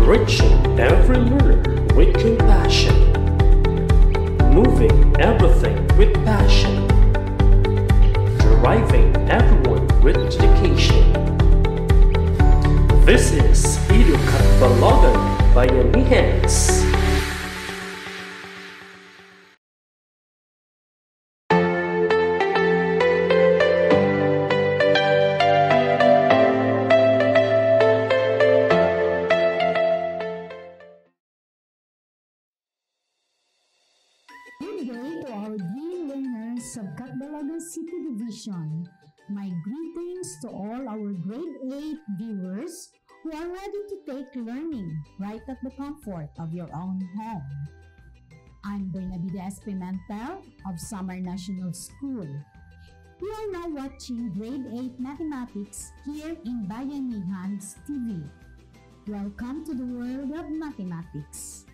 reaching every learner with compassion, moving everything with passion, driving everyone with dedication. This is Hidup Balogan Bayanihan. Good day to our dear learners of Catbalogan City Division. My greetings to all our grade 8 viewers who are ready to take learning right at the comfort of your own home. I'm Berna Pimentel of Samar National School. You are now watching grade 8 mathematics here in Bayanihan's TV. Welcome to the world of mathematics.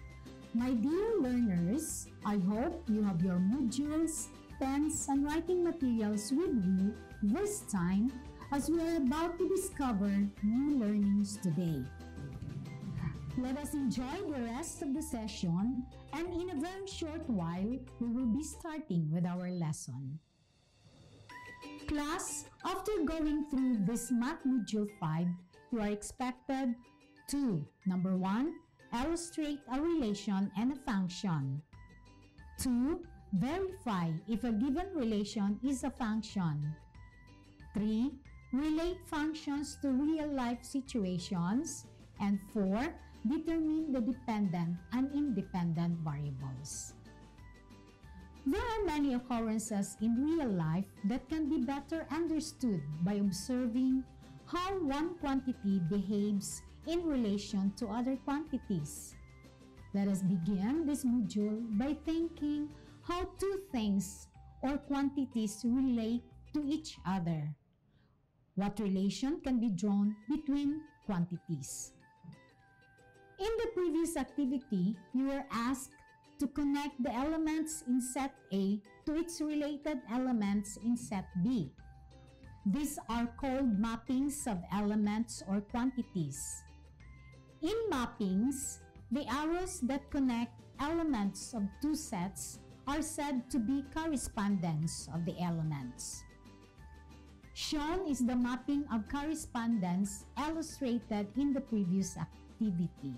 My dear learners, I hope you have your modules, pens, and writing materials with you this time as we are about to discover new learnings today. Let us enjoy the rest of the session, and in a very short while, we will be starting with our lesson. Class, after going through this Math Module 5, you are expected to, number 1, illustrate a relation and a function. 2. Verify if a given relation is a function. 3. Relate functions to real-life situations. And 4. Determine the dependent and independent variables. There are many occurrences in real life that can be better understood by observing how one quantity behaves in relation to other quantities. Let us begin this module by thinking how two things or quantities relate to each other. What relation can be drawn between quantities? In the previous activity, you were asked to connect the elements in set A to its related elements in set B. These are called mappings of elements or quantities. In mappings, the arrows that connect elements of two sets are said to be correspondence of the elements. Shown is the mapping of correspondence illustrated in the previous activity.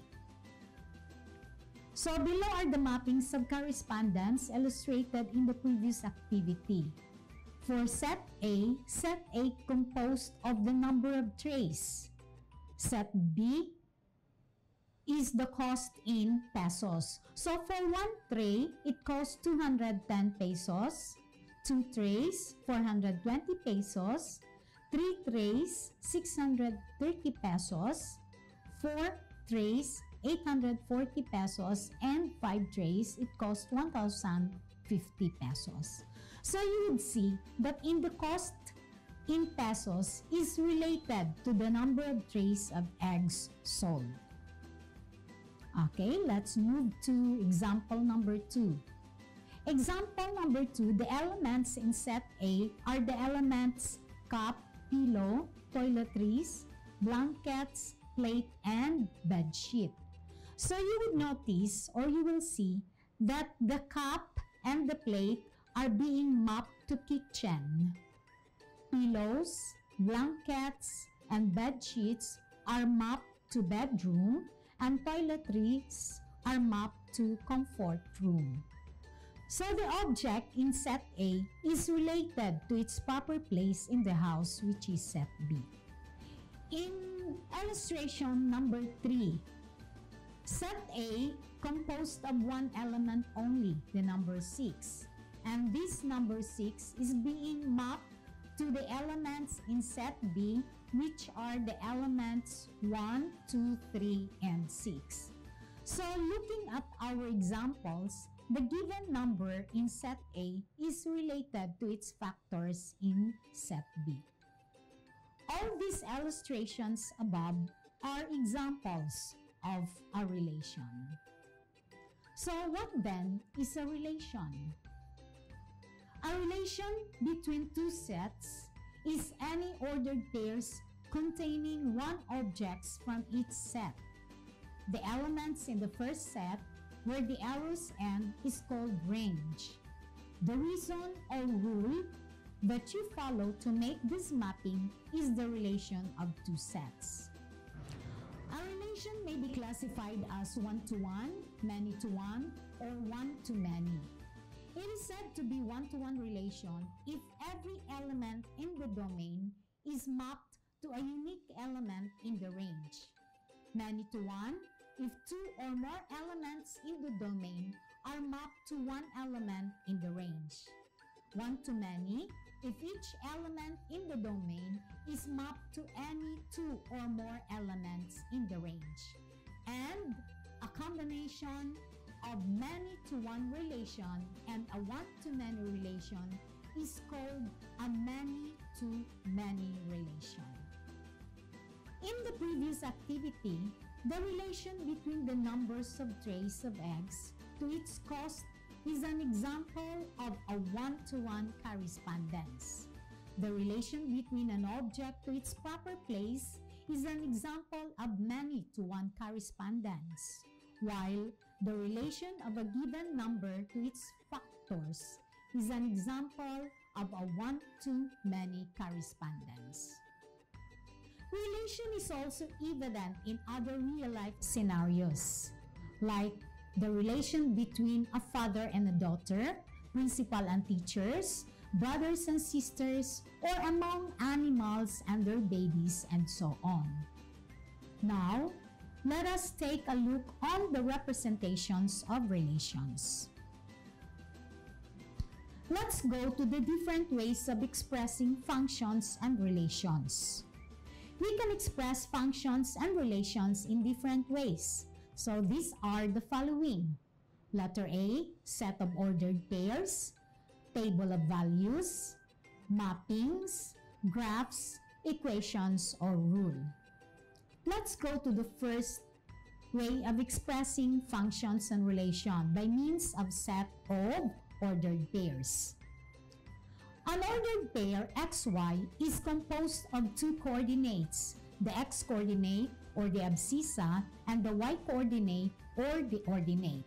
So below are the mappings of correspondence illustrated in the previous activity. For set A composed of the number of trays. Set B is the cost in pesos. So for one tray, it costs 210 pesos. 2 trays, 420 pesos. 3 trays, 630 pesos. 4 trays, 840 pesos. And 5 trays, it costs 1,050 pesos. So you would see that in the cost in pesos is related to the number of trays of eggs sold. Okay, let's move to example number 2. Example number 2, the elements in set A are the elements cup, pillow, toiletries, blankets, plate, and bed sheet. So you would notice or you will see that the cup and the plate are being mapped to kitchen. Pillows, blankets, and bed sheets are mapped to bedroom, and toiletries are mapped to comfort room. So the object in set A is related to its proper place in the house, which is set B. In illustration number 3, set A composed of one element only, the number 6. And this number 6 is being mapped to the elements in set B, which are the elements 1, 2, 3, and 6. So looking at our examples, the given number in set A is related to its factors in set B. All these illustrations above are examples of a relation. So what then is a relation? A relation between two sets is any ordered pairs containing one object from each set. the elements in the first set where the arrows end is called range. The reason or rule that you follow to make this mapping is the relation of two sets. A relation may be classified as one-to-one, many-to-one, or one-to-many. It is said to be one-to-one relation if every element in the domain is mapped to a unique element in the range. Many-to-one if two or more elements in the domain are mapped to one element in the range. One-to-many if each element in the domain is mapped to any two or more elements in the range. And a combination of many-to-one relation and a one-to-many relation is called a many-to-many relation. In the previous activity, the relation between the numbers of trays of eggs to its cost is an example of a one-to-one correspondence. The relation between an object to its proper place is an example of many-to-one correspondence, while the relation of a given number to its factors is an example of a one-to-many correspondence. Relation is also evident in other real-life scenarios, like the relation between a father and a daughter, principal and teachers, brothers and sisters, or among animals and their babies, and so on. Now, let us take a look on the representations of relations. Let's go to the different ways of expressing functions and relations. We can express functions and relations in different ways. So these are the following. Letter A, set of ordered pairs, table of values, mappings, graphs, equations, or rule. Let's go to the first way of expressing functions and relation by means of set of ordered pairs. An ordered pair xy is composed of two coordinates, the x-coordinate or the abscissa and the y-coordinate or the ordinate.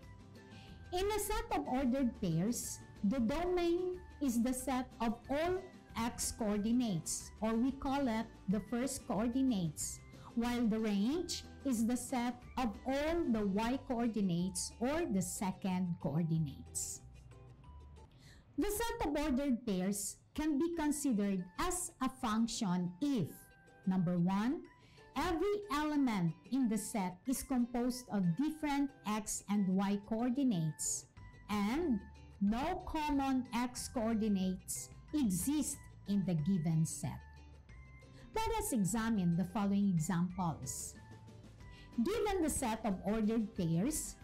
In a set of ordered pairs, the domain is the set of all x-coordinates, or we call it the first coordinates, while the range is the set of all the y-coordinates or the second coordinates. The set of ordered pairs can be considered as a function if, number 1, every element in the set is composed of different x and y coordinates, and no common x coordinates exist in the given set. Let us examine the following examples. Given the set of ordered pairs,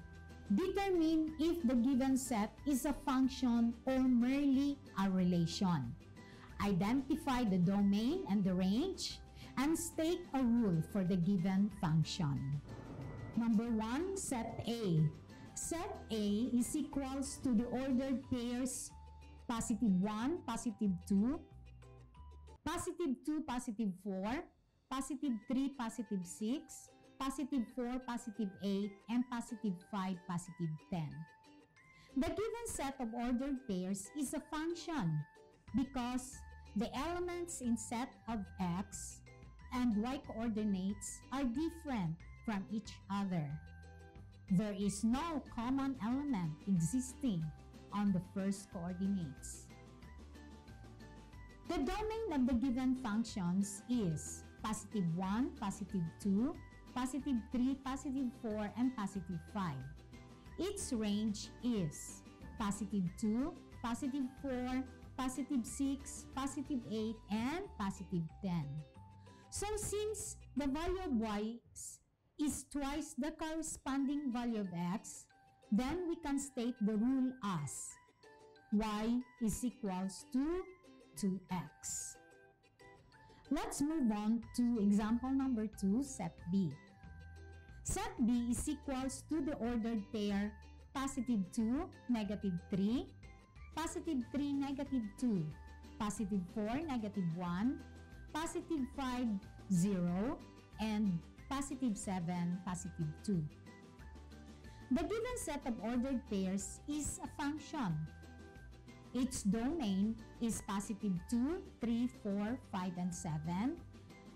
determine if the given set is a function or merely a relation. Identify the domain and the range, and state a rule for the given function. Number 1, set A. Set A is equals to the ordered pairs positive 1, positive 2, positive 2, positive 4, positive 3, positive 6, positive 4, positive 8, and positive 5, positive 10. The given set of ordered pairs is a function because the elements in set of x and y coordinates are different from each other. There is no common element existing on the first coordinates. The domain of the given functions is positive 1, positive 2, positive 3, positive 4, and positive 5. Its range is positive 2, positive 4, positive 6, positive 8, and positive 10. So since the value of y is twice the corresponding value of x, then we can state the rule as y is equals to 2x. Let's move on to example number 2, set B. Set B is equals to the ordered pair positive 2, negative 3, positive 3, negative 2, positive 4, negative 1, positive 5, 0, and positive 7, positive 2. The given set of ordered pairs is a function. Its domain is positive 2, 3, 4, 5, and 7,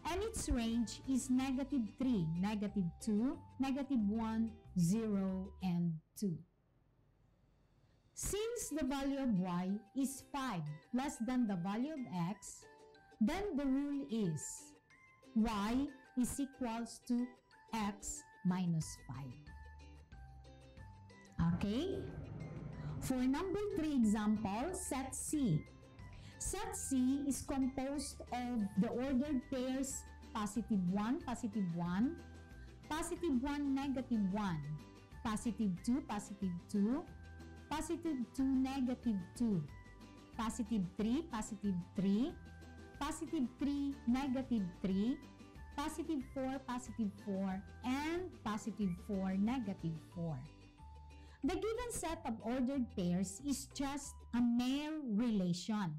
and its range is negative 3, negative 2, negative 1, 0, and 2. Since the value of y is 5 less than the value of x, then the rule is y is equals to x minus 5. Okay? For number 3 example, set C. Set C is composed of the ordered pairs positive 1, positive 1, positive 1, negative 1, positive 2, positive 2, positive 2, negative 2, positive 3, positive 3, positive 3, negative 3, positive 4, positive 4, and positive 4, negative 4. The given set of ordered pairs is just a mere relation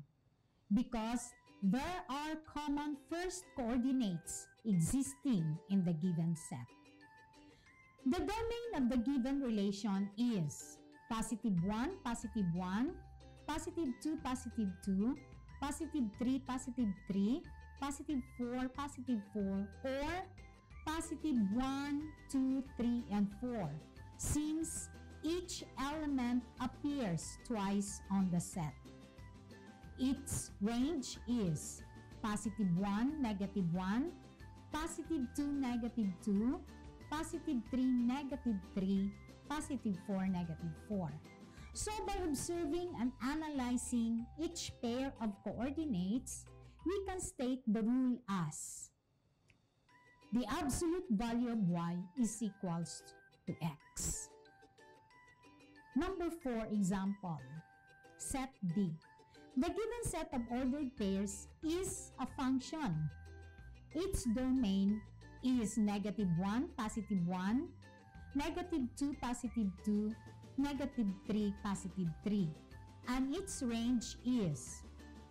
because there are common first coordinates existing in the given set. The domain of the given relation is positive 1, positive 1, positive 2, positive 2, positive 3, positive 3, positive 4, positive 4, or positive 1, 2, 3, and 4, since each element appears twice on the set. Its range is positive 1, negative 1, positive 2, negative 2, positive 3, negative 3, positive 4, negative 4. So by observing and analyzing each pair of coordinates, we can state the rule as the absolute value of y is equals to x. Number 4 example, set D. The given set of ordered pairs is a function. Its domain is negative 1, positive 1, negative 2, positive 2, negative 3, positive 3. And its range is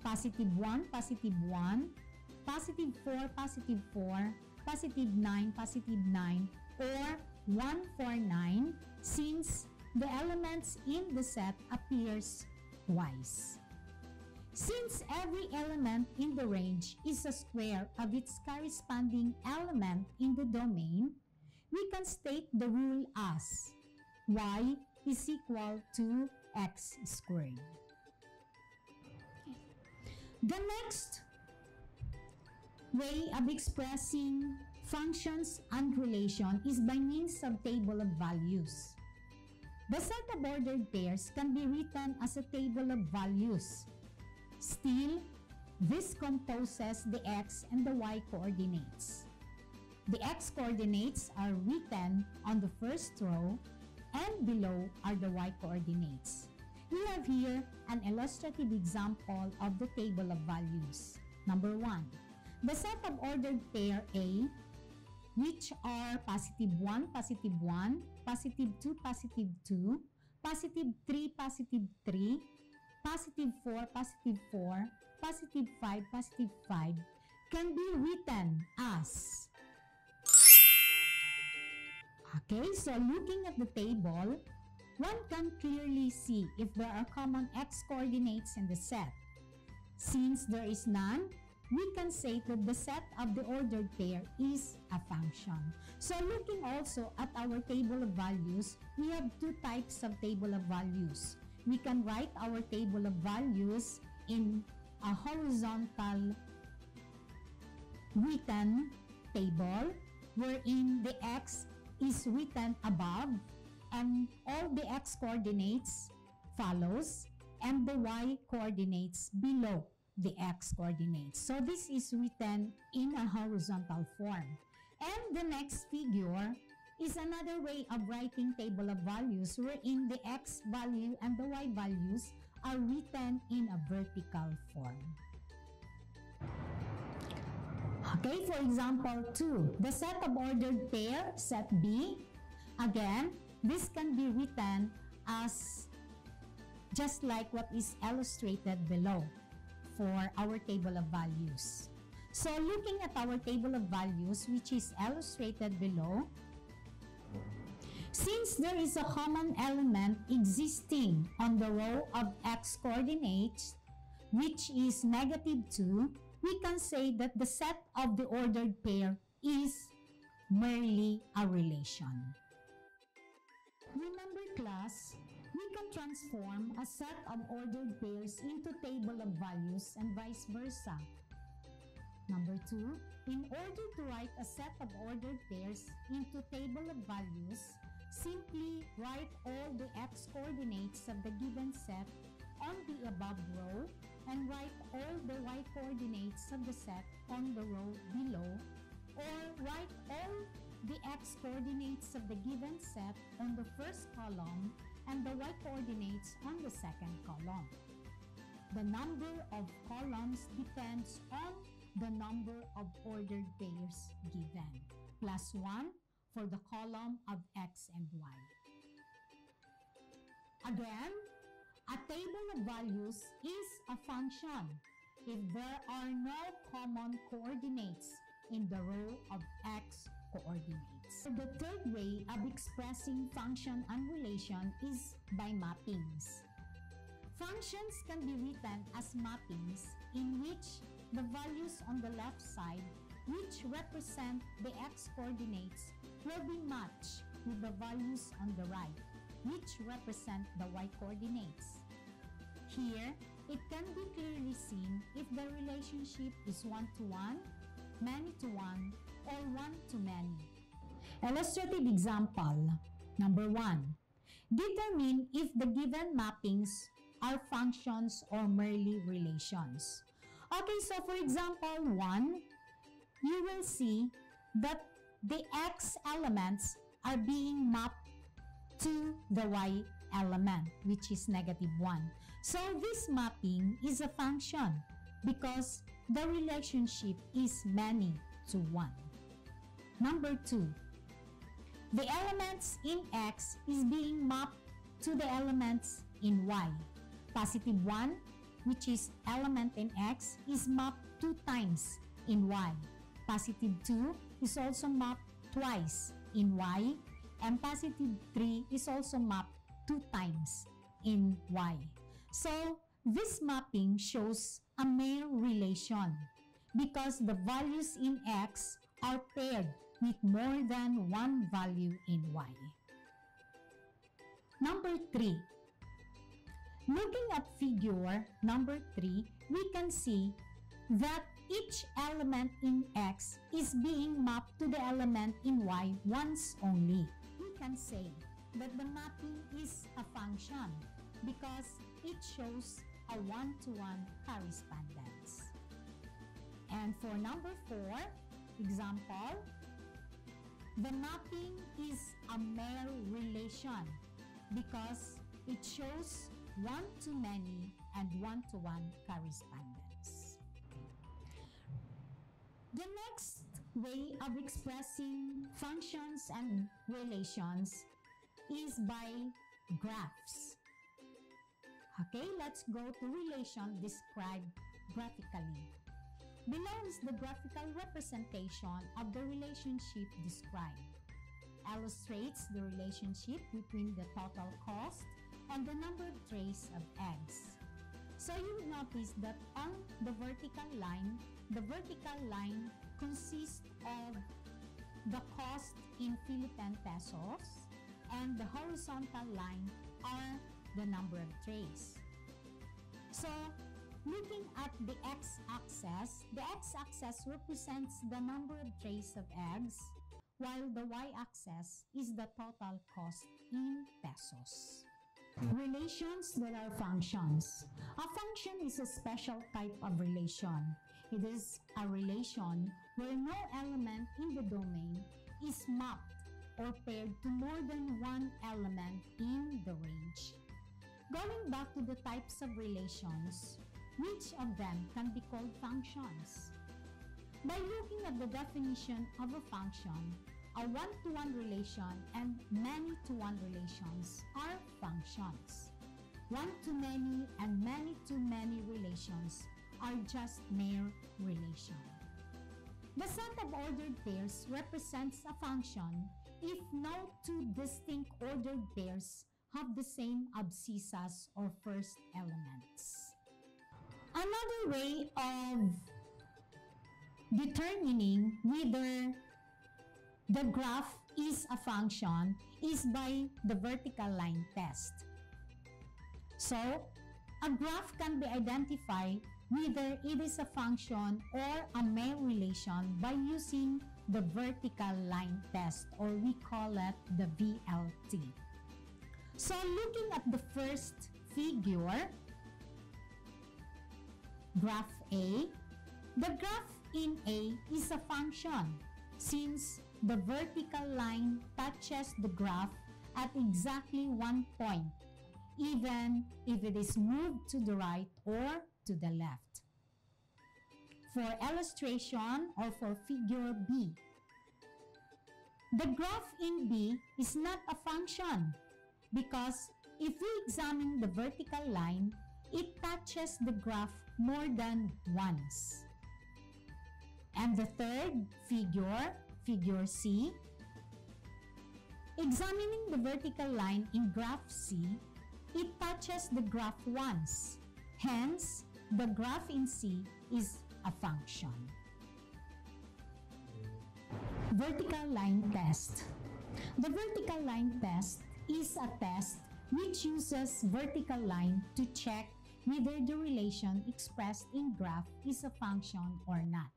positive 1, positive 1, positive 4, positive 4, positive 9, positive 9, or 1, 4, 9, since the elements in the set appears twice. Since every element in the range is a square of its corresponding element in the domain, we can state the rule as y is equal to x squared. The next way of expressing functions and relation is by means of table of values. The set of ordered pairs can be written as a table of values. Still, this composes the x and the y coordinates. The x coordinates are written on the first row, and below are the y coordinates. We have here an illustrative example of the table of values. Number 1, the set of ordered pair A, which are positive 1, positive 1, positive 2, positive 2, positive 3, positive 3, positive 4, positive 4, positive 5, positive 5, can be written as. Okay, so looking at the table, one can clearly see if there are common x coordinates in the set. Since there is none, we can say that the set of the ordered pair is a function. So looking also at our table of values, we have two types of table of values. We can write our table of values in a horizontal written table wherein the x is written above and all the x coordinates follows and the y coordinates below the x coordinates. So this is written in a horizontal form. And the next figure is another way of writing table of values wherein the x value and the y values are written in a vertical form. Okay, for example 2, the set of ordered pair, set B. Again, this can be written as just like what is illustrated below for our table of values. So looking at our table of values, which is illustrated below, Since there is a common element existing on the row of x coordinates, which is -2, we can say that the set of the ordered pair is merely a relation. Remember, class, we can transform a set of ordered pairs into table of values and vice versa. Number 2, in order to write a set of ordered pairs into table of values, simply write all the x coordinates of the given set on the above row and write all the y coordinates of the set on the row below, or write all the x coordinates of the given set on the first column and the y coordinates on the second column. The number of columns depends on the number of ordered pairs given, +1 for the column of x and y. Again, a table of values is a function if there are no common coordinates in the row of x coordinates. The third way of expressing function and relation is by mappings. Functions can be written as mappings in which the values on the left side, which represent the x coordinates, will be matched with the values on the right, which represent the y coordinates. Here, it can be clearly seen if the relationship is 1-to-1, many-to-1, or 1-to-many. Illustrative example, number 1. Determine if the given mappings are functions or merely relations. Okay, so for example 1, you will see that the x elements are being mapped to the y element, which is -1. So this mapping is a function because the relationship is many to 1. Number 2, the elements in x is being mapped to the elements in y. +1, which is element in x, is mapped 2 times in y. +2 is also mapped twice in y, and +3 is also mapped 2 times in y. So this mapping shows a mere relation because the values in x are paired with more than one value in y. Number 3. Looking at figure number 3, we can see that each element in x is being mapped to the element in y once only. We can say that the mapping is a function because it shows a 1-to-1 correspondence. And for number 4, example, the mapping is a mere relation because it shows 1-to-many and 1-to-1 correspondence. The next way of expressing functions and relations is by graphs. Okay, let's go to relation described graphically. Below is the graphical representation of the relationship described. Illustrates the relationship between the total cost and the number of trays of eggs. So you notice that on the vertical line consists of the cost in Philippine pesos, and the horizontal line are the number of trays. So looking at the x-axis represents the number of trays of eggs, while the y-axis is the total cost in pesos. Relations that are functions. A function is a special type of relation. It is a relation where no element in the domain is mapped or paired to more than one element in the range. Going back to the types of relations, which of them can be called functions? By looking at the definition of a function, a 1-to-1 relation and many-to-1 relations are functions. 1-to-many and many-to-many relations are just mere relation. The set of ordered pairs represents a function if no two distinct ordered pairs have the same abscissas or first elements. Another way of determining whether the graph is a function is by the vertical line test. So, a graph can be identified whether it is a function or a mere relation by using the vertical line test, or we call it the VLT. So, looking at the first figure, graph A, the graph in A is a function since the vertical line touches the graph at exactly one point, even if it is moved to the right or to the left. For illustration, or for figure B, the graph in B is not a function because if we examine the vertical line, it touches the graph more than once. And the third figure, figure C, examining the vertical line in graph C, it touches the graph once. Hence, the graph in C is a function. Vertical line test. The vertical line test is a test which uses vertical line to check whether the relation expressed in graph is a function or not.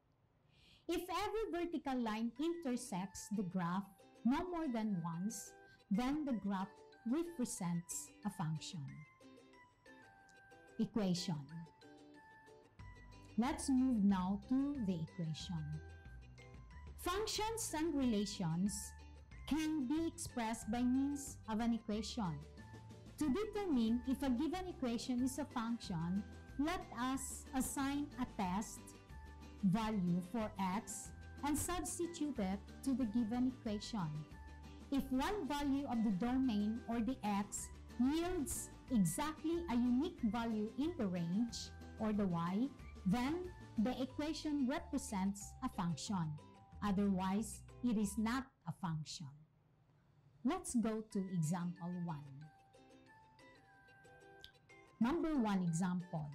If every vertical line intersects the graph no more than once, then the graph represents a function. Equation. Let's move now to the equation. Functions and relations can be expressed by means of an equation. To determine if a given equation is a function, let us assign a test value for x and substitute it to the given equation. If one value of the domain or the x yields exactly a unique value in the range or the y, then the equation represents a function. Otherwise, it is not a function. Let's go to example 1. Number 1 example.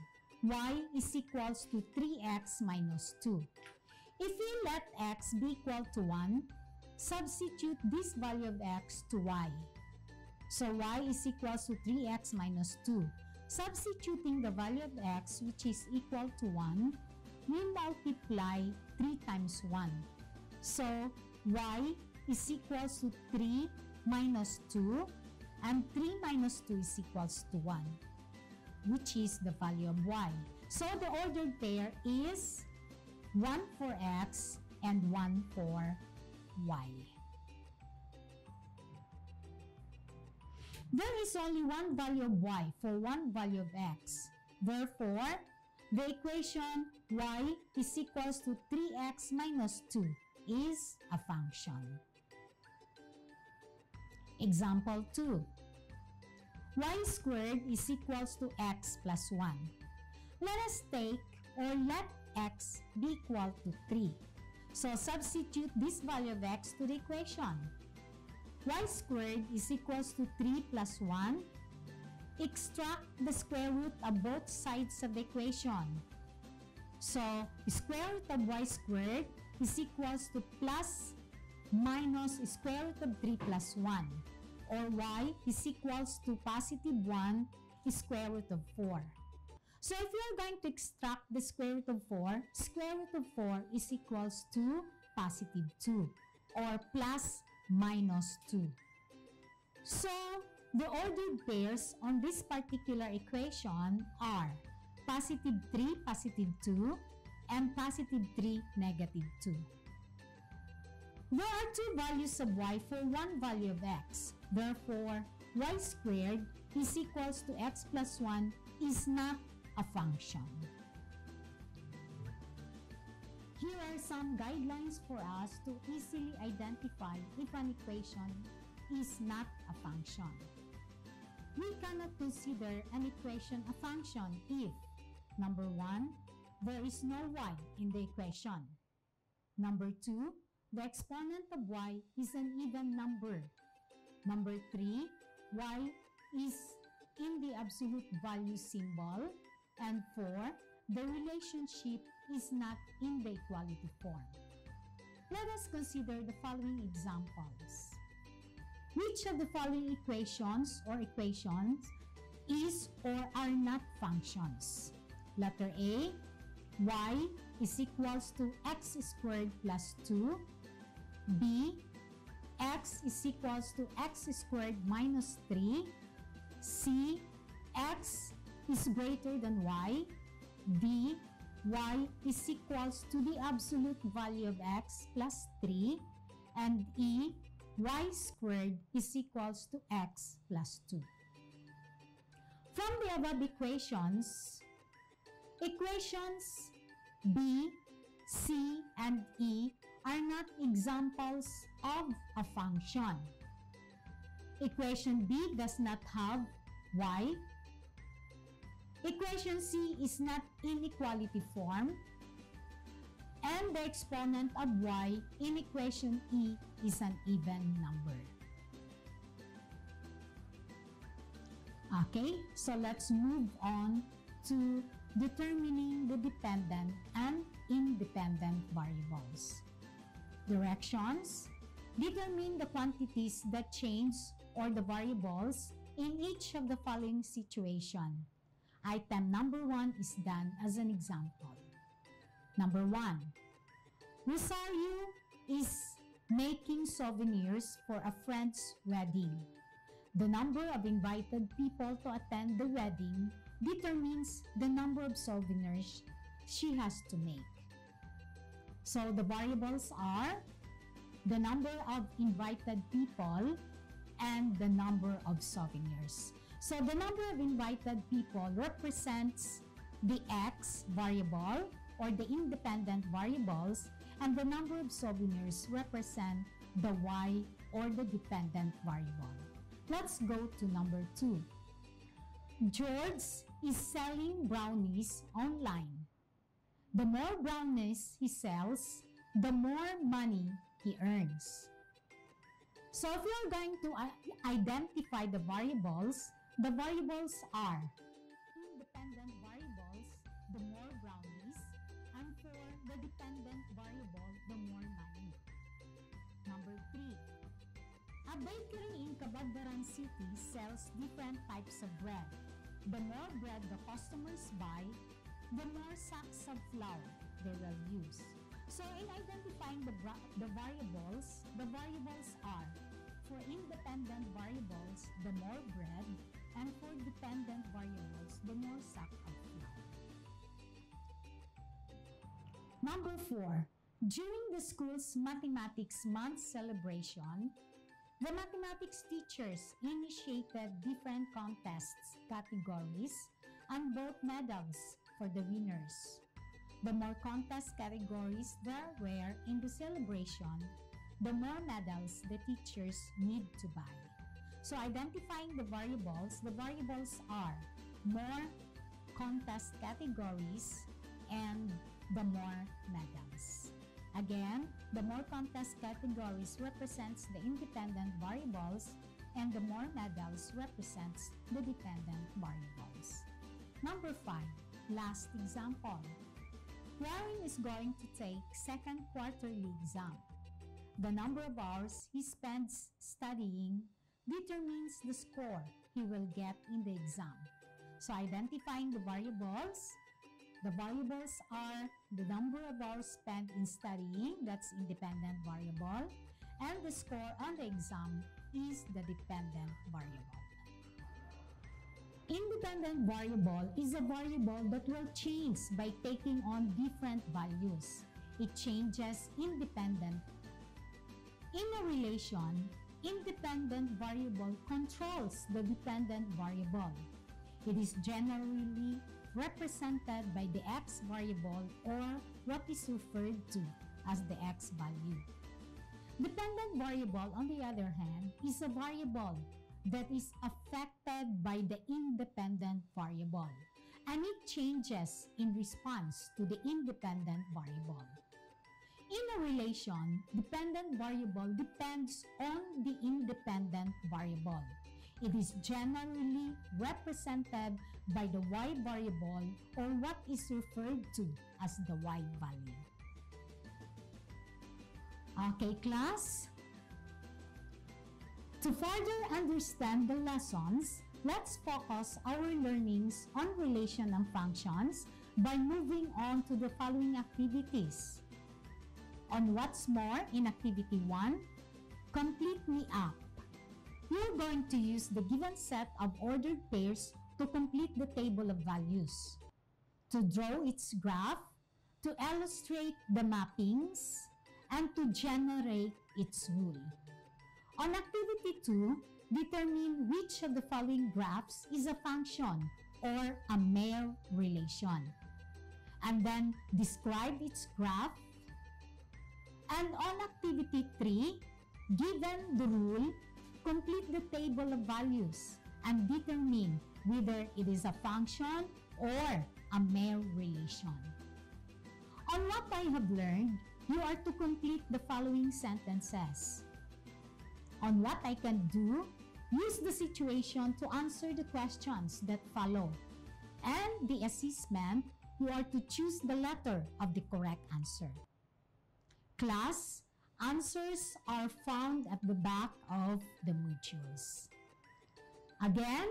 Y is equals to 3x minus 2. If we let x be equal to 1, substitute this value of x to y. So y is equals to 3x minus 2. Substituting the value of x, which is equal to 1, we multiply 3 times 1. So y is equals to 3 minus 2, and 3 minus 2 is equals to 1, which is the value of y. So the ordered pair is 1 for x and 1 for y. There is only one value of y for one value of x. Therefore, the equation y is equals to 3x minus 2 is a function. Example 2. Y squared is equals to x plus 1. Let us take or let x be equal to 3. So substitute this value of x to the equation. Y squared is equals to 3 plus 1. Extract the square root of both sides of the equation. So square root of y squared is equals to plus minus square root of 3 plus 1. Or y is equals to positive 1 square root of 4. So if you are going to extract the square root of 4, square root of 4 is equals to positive 2 or plus minus 2. So the ordered pairs on this particular equation are positive 3, positive 2, and positive 3, negative 2. There are two values of y for one value of x. Therefore, y squared is equals to x plus 1 is not a function. Here are some guidelines for us to easily identify if an equation is not a function. We cannot consider an equation a function if, number 1, there is no y in the equation. Number 2, the exponent of y is an even number. Number 3, y is in the absolute value symbol. And 4, the relationship is not in the equality form. Let us consider the following examples. Which of the following equations is or are not functions? Letter A, y is equals to x squared plus 2. B, x is equals to x squared minus 3. C, x is greater than y. D, y is equals to the absolute value of x plus 3. And E, y squared is equals to x plus 2. From the above equations B, C, and E are not examples of a function. Equation B does not have y. Equation C is not in equality form. And the exponent of y in equation E is an even number. Okay, so let's move on to determining the dependent and independent variables. Directions: determine the quantities that change or the variables in each of the following situation. Item number 1 is done as an example. Number 1, Rosario is making souvenirs for a friend's wedding. The number of invited people to attend the wedding determines the number of souvenirs she has to make. So the variables are the number of invited people and the number of souvenirs. So the number of invited people represents the x variable or the independent variables, and the number of souvenirs represent the y or the dependent variable. Let's go to number 2. George is selling brownies online. The more brownies he sells, the more money he earns. So if you're going to identify the variables are independent variables, the more brownies, and for the dependent variable, the more money. Number 3. A bakery in Cabadaran City sells different types of bread. The more bread the customers buy, the more sacks of flour they will use. So in identifying the variables are, for independent variables, the more bread, and for dependent variables, the more sack of flour. Number 4. During the school's mathematics month celebration, the mathematics teachers initiated different contests, categories, and both medals for the winners. The more contest categories there were in the celebration, the more medals the teachers need to buy. So identifying the variables are more contest categories and the more medals. Again, the more contest categories represents the independent variables and the more medals represents the dependent variables. Number 5, last example. Warren is going to take second quarterly exam. The number of hours he spends studying determines the score he will get in the exam. So identifying the variables are the number of hours spent in studying, that's independent variable, and the score on the exam is the dependent variable. Independent variable is a variable that will change by taking on different values. It changes independent. In a relation, independent variable controls the dependent variable. It is generally represented by the x variable or what is referred to as the x value. Dependent variable, on the other hand, is a variable that is affected by the independent variable, and it changes in response to the independent variable. In a relation, dependent variable depends on the independent variable. It is generally represented by the y variable or what is referred to as the y value. Okay, class? To further understand the lessons, let's focus our learnings on relation and functions by moving on to the following activities. On what's more, in activity 1, complete me up. You're going to use the given set of ordered pairs to complete the table of values, to draw its graph, to illustrate the mappings, and to generate its rule. On activity 2, determine which of the following graphs is a function or a mere relation, and then describe its graph. And on activity 3, given the rule, complete the table of values and determine whether it is a function or a mere relation. On what I have learned, you are to complete the following sentences. On what I can do, use the situation to answer the questions that follow. And the assessment, you are to choose the letter of the correct answer. Class, answers are found at the back of the modules. Again,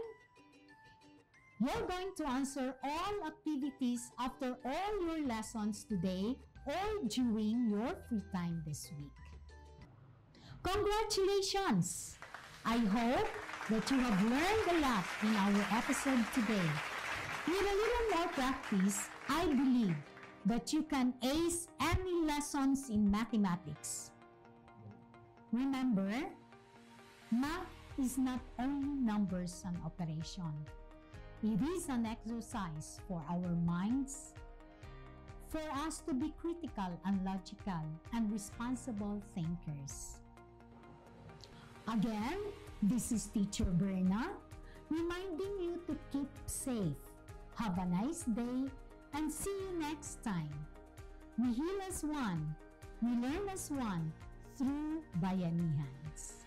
you're going to answer all activities after all your lessons today or during your free time this week. Congratulations! I hope that you have learned a lot in our episode today. With a little more practice, I believe that you can ace any lessons in mathematics. Remember, math is not only numbers and operation. It is an exercise for our minds, for us to be critical and logical and responsible thinkers. Again, this is Teacher Berna, reminding you to keep safe. Have a nice day, and see you next time. We heal as one, we learn as one through Bayanihans.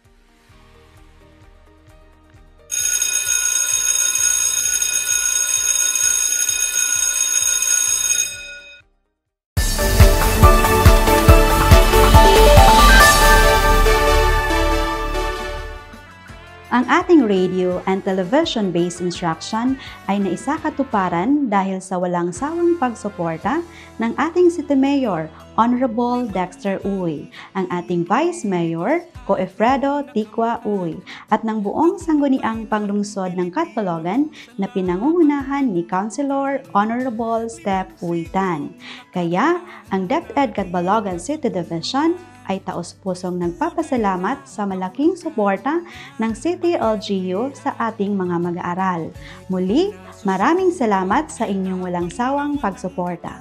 Ang ating radio and television-based instruction ay naisakatuparan dahil sa walang sawang pagsuporta ng ating City Mayor, Honorable Dexter Uy, ang ating Vice Mayor, Coefredo Tikwa Uy, at ng buong sangguniang panglungsod ng Catbalogan na pinangungunahan ni Councilor Honorable Step Uy Tan. Kaya, ang DepEd Catbalogan City Division ay taos-pusong nagpapasalamat sa malaking suporta ng City LGU sa ating mga mag-aaral. Muli, maraming salamat sa inyong walang sawang pagsuporta.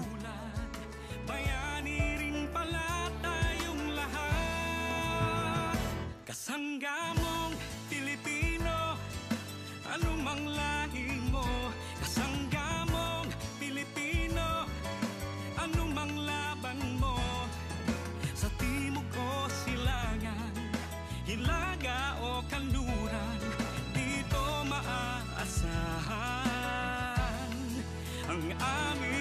Kasangga mong Pilipino, anumang lahi mo. Kasangga mong Pilipino, anumang laban mo. Sa timog o silangan, hilaga o kanluran, dito maaasahan ang aming